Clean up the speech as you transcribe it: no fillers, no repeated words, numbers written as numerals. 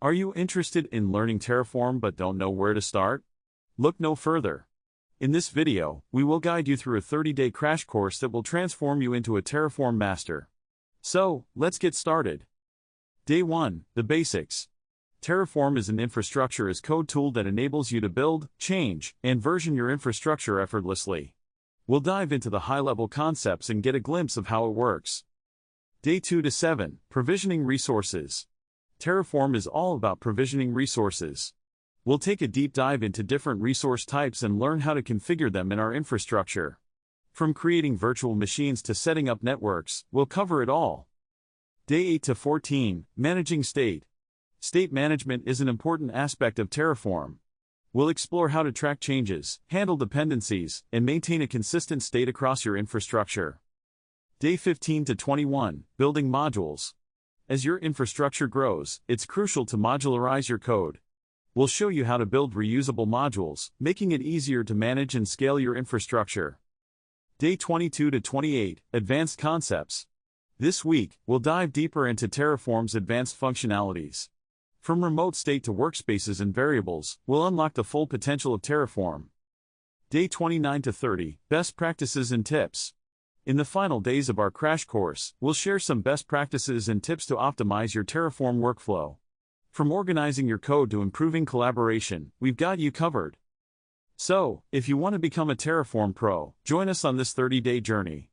Are you interested in learning Terraform but don't know where to start? Look no further. In this video, we will guide you through a 30-day crash course that will transform you into a Terraform master. So, let's get started. Day 1, the basics. Terraform is an infrastructure as code tool that enables you to build, change, and version your infrastructure effortlessly. We'll dive into the high-level concepts and get a glimpse of how it works. Day 2 to 7, provisioning resources. Terraform is all about provisioning resources. We'll take a deep dive into different resource types and learn how to configure them in our infrastructure. From creating virtual machines to setting up networks, we'll cover it all. Day 8 to 14, managing state. State management is an important aspect of Terraform. We'll explore how to track changes, handle dependencies, and maintain a consistent state across your infrastructure. Day 15 to 21, building modules. As your infrastructure grows, it's crucial to modularize your code. We'll show you how to build reusable modules, making it easier to manage and scale your infrastructure. Day 22 to 28, advanced concepts. This week, we'll dive deeper into Terraform's advanced functionalities. From remote state to workspaces and variables, we'll unlock the full potential of Terraform. Day 29 to 30, best practices and tips. In the final days of our crash course, we'll share some best practices and tips to optimize your Terraform workflow. From organizing your code to improving collaboration, we've got you covered. So, if you want to become a Terraform pro, join us on this 30-day journey.